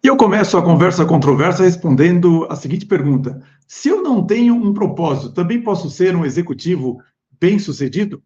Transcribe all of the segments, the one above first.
eu começo a conversa controversa respondendo a seguinte pergunta: se eu não tenho um propósito, também posso ser um executivo bem-sucedido?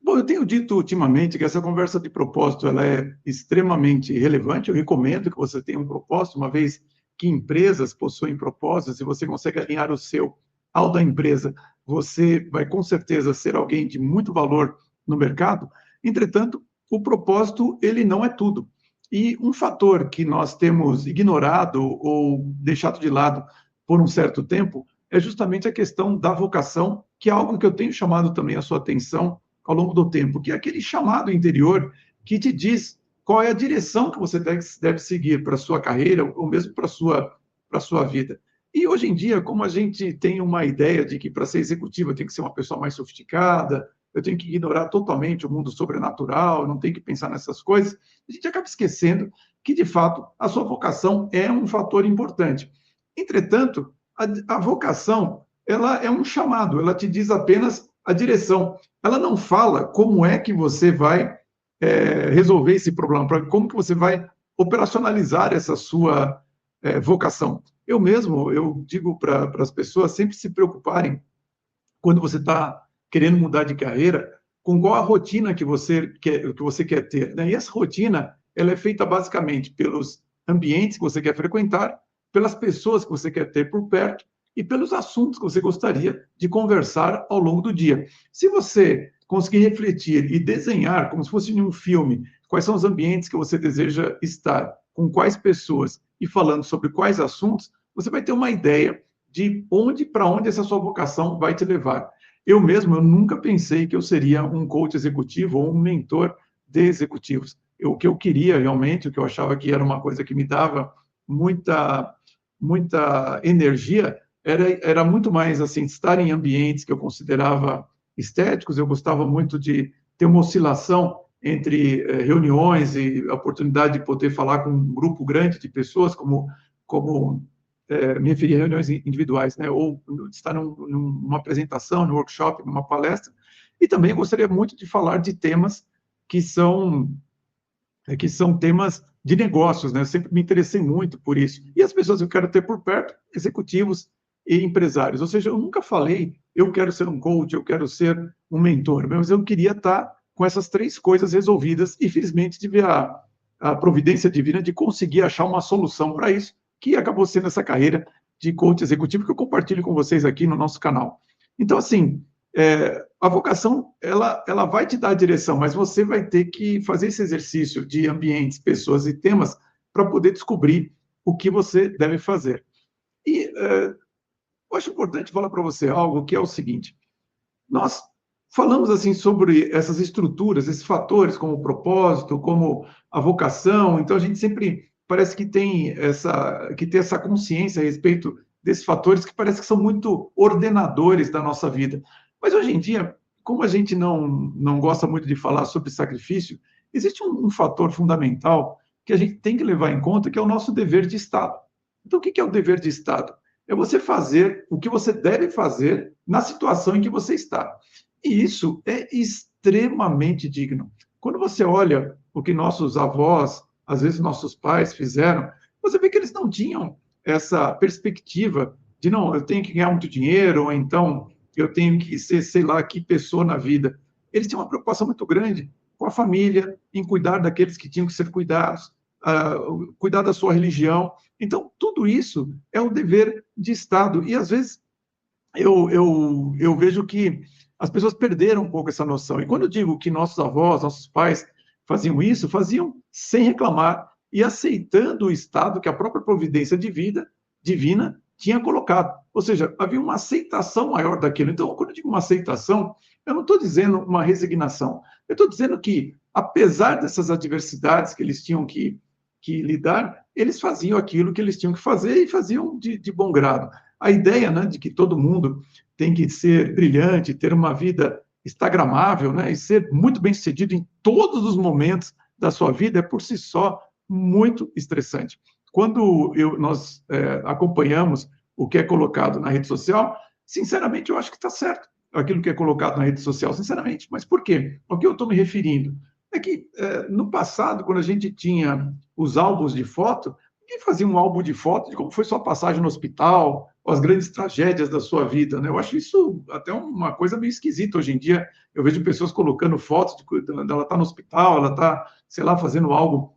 Bom, eu tenho dito ultimamente que essa conversa de propósito ela é extremamente relevante. Eu recomendo que você tenha um propósito, uma vez que empresas possuem propósitos, e você consegue alinhar o seu ao da empresa, você vai com certeza ser alguém de muito valor no mercado. Entretanto, o propósito ele não é tudo. E um fator que nós temos ignorado ou deixado de lado por um certo tempo é justamente a questão da vocação, que é algo que eu tenho chamado também a sua atenção ao longo do tempo, que é aquele chamado interior que te diz qual é a direção que você deve seguir para a sua carreira ou mesmo para a sua vida. E hoje em dia, como a gente tem uma ideia de que para ser executiva eu tenho que ser uma pessoa mais sofisticada, eu tenho que ignorar totalmente o mundo sobrenatural, não tenho que pensar nessas coisas, a gente acaba esquecendo que, de fato, a sua vocação é um fator importante. Entretanto, a vocação ela é um chamado, ela te diz apenas a direção. Ela não fala como é que você vai resolver esse problema, como que você vai operacionalizar essa sua vocação. Eu mesmo, eu digo para as pessoas sempre se preocuparem, quando você está querendo mudar de carreira, com qual a rotina que você quer ter. Né? E essa rotina ela é feita basicamente pelos ambientes que você quer frequentar, pelas pessoas que você quer ter por perto e pelos assuntos que você gostaria de conversar ao longo do dia. Se você conseguir refletir e desenhar, como se fosse em um filme, quais são os ambientes que você deseja estar, com quais pessoas e falando sobre quais assuntos, você vai ter uma ideia de para onde essa sua vocação vai te levar. Eu mesmo, eu nunca pensei que eu seria um coach executivo ou um mentor de executivos. O que eu queria realmente, o que eu achava que era uma coisa que me dava muita energia, era muito mais assim, estar em ambientes que eu considerava estéticos, eu gostava muito de ter uma oscilação entre reuniões e a oportunidade de poder falar com um grupo grande de pessoas, como me referir a reuniões individuais, né? Ou estar numa apresentação, num workshop, numa palestra. E também gostaria muito de falar de temas que são temas de negócios, né? Eu sempre me interessei muito por isso. E as pessoas que eu quero ter por perto, executivos e empresários. Ou seja, eu nunca falei, eu quero ser um coach, eu quero ser um mentor, mas eu queria estar com essas três coisas resolvidas e, felizmente, tive a providência divina de conseguir achar uma solução para isso, que acabou sendo essa carreira de coach executivo que eu compartilho com vocês aqui no nosso canal. Então, assim, a vocação, ela vai te dar a direção, mas você vai ter que fazer esse exercício de ambientes, pessoas e temas para poder descobrir o que você deve fazer. E eu acho importante falar para você algo que é o seguinte: nós falamos assim sobre essas estruturas, esses fatores, como o propósito, como a vocação. Então a gente sempre parece que tem essa consciência a respeito desses fatores que parece que são muito ordenadores da nossa vida. Mas hoje em dia, como a gente não gosta muito de falar sobre sacrifício, existe um fator fundamental que a gente tem que levar em conta, que é o nosso dever de Estado. Então, o que é o dever de Estado? É você fazer o que você deve fazer na situação em que você está. E isso é extremamente digno. Quando você olha o que nossos avós, às vezes nossos pais fizeram, você vê que eles não tinham essa perspectiva de, não, eu tenho que ganhar muito dinheiro, ou então eu tenho que ser, sei lá, que pessoa na vida. Eles tinham uma preocupação muito grande com a família, em cuidar daqueles que tinham que ser cuidados, cuidar da sua religião. Então, tudo isso é o dever de Estado. E, às vezes, eu vejo que as pessoas perderam um pouco essa noção. E quando eu digo que nossos avós, nossos pais faziam isso, faziam sem reclamar e aceitando o estado que a própria providência divina tinha colocado. Ou seja, havia uma aceitação maior daquilo. Então, quando eu digo uma aceitação, eu não estou dizendo uma resignação. Eu estou dizendo que, apesar dessas adversidades que eles tinham que lidar, eles faziam aquilo que eles tinham que fazer e faziam de bom grado. A ideia, né, de que todo mundo tem que ser brilhante, ter uma vida instagramável, né, e ser muito bem-sucedido em todos os momentos da sua vida é, por si só, muito estressante. Quando nós acompanhamos o que é colocado na rede social, sinceramente, eu acho que está certo aquilo que é colocado na rede social, sinceramente. Mas por quê? Ao que eu estou me referindo? É que, no passado, quando a gente tinha os álbuns de foto, ninguém fazia um álbum de fotos de como foi sua passagem no hospital, ou as grandes tragédias da sua vida, né? Eu acho isso até uma coisa meio esquisita hoje em dia. Eu vejo pessoas colocando fotos de quando ela está no hospital, ela está, sei lá, fazendo algo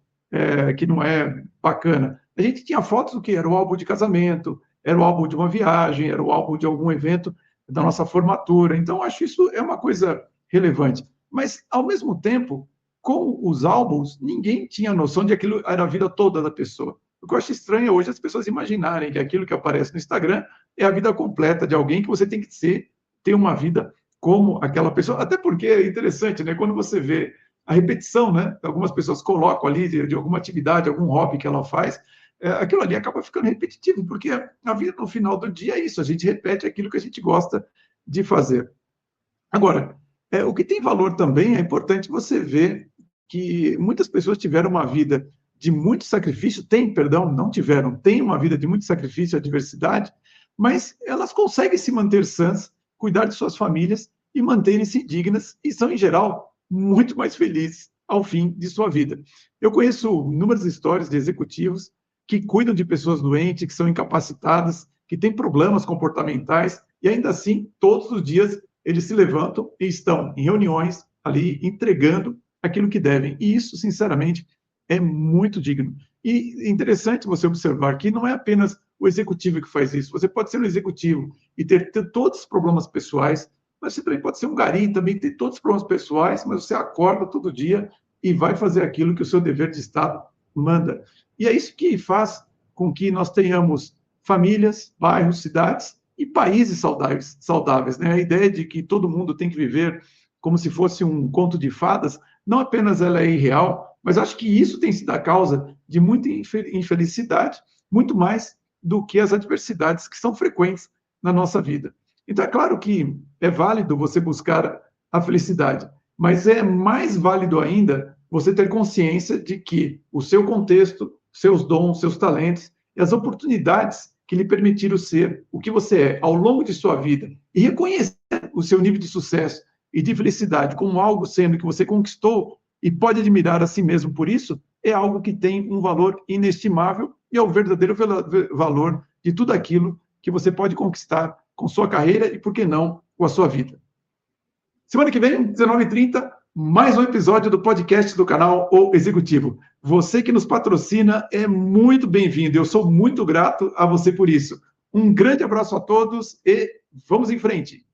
que não é bacana. A gente tinha fotos do que era o álbum de casamento, era o álbum de uma viagem, era o álbum de algum evento da nossa formatura. Então, acho isso é uma coisa relevante. Mas, ao mesmo tempo, com os álbuns, ninguém tinha noção de que aquilo era a vida toda da pessoa. O que eu acho estranho hoje é as pessoas imaginarem que aquilo que aparece no Instagram é a vida completa de alguém, que você tem que ter uma vida como aquela pessoa. Até porque é interessante, né? Quando você vê a repetição, né? Algumas pessoas colocam ali de alguma atividade, algum hobby que ela faz, aquilo ali acaba ficando repetitivo, porque a vida no final do dia é isso, a gente repete aquilo que a gente gosta de fazer. Agora, o que tem valor também é importante você ver que muitas pessoas tiveram uma vida de muito sacrifício, perdão, não tiveram, têm uma vida de muito sacrifício e adversidade, mas elas conseguem se manter sãs, cuidar de suas famílias e manterem-se dignas e são, em geral, muito mais felizes ao fim de sua vida. Eu conheço inúmeras histórias de executivos que cuidam de pessoas doentes, que são incapacitadas, que têm problemas comportamentais e ainda assim, todos os dias, eles se levantam e estão em reuniões ali entregando aquilo que devem. E isso, sinceramente, é muito digno. E interessante você observar que não é apenas o executivo que faz isso. Você pode ser um executivo e ter todos os problemas pessoais, mas você também pode ser um gari, também ter todos os problemas pessoais, mas você acorda todo dia e vai fazer aquilo que o seu dever de Estado manda. E é isso que faz com que nós tenhamos famílias, bairros, cidades e países saudáveis, né? A ideia de que todo mundo tem que viver como se fosse um conto de fadas, não apenas ela é irreal, mas acho que isso tem sido a causa de muita infelicidade, muito mais do que as adversidades que são frequentes na nossa vida. Então, é claro que é válido você buscar a felicidade, mas é mais válido ainda você ter consciência de que o seu contexto, seus dons, seus talentos e as oportunidades que lhe permitiram ser o que você é ao longo de sua vida e reconhecer o seu nível de sucesso e de felicidade como algo sendo que você conquistou e pode admirar a si mesmo por isso, é algo que tem um valor inestimável e é o verdadeiro valor de tudo aquilo que você pode conquistar com sua carreira e, por que não, com a sua vida. Semana que vem, 19h30, mais um episódio do podcast do canal O Executivo. Você que nos patrocina é muito bem-vindo. Eu sou muito grato a você por isso. Um grande abraço a todos e vamos em frente.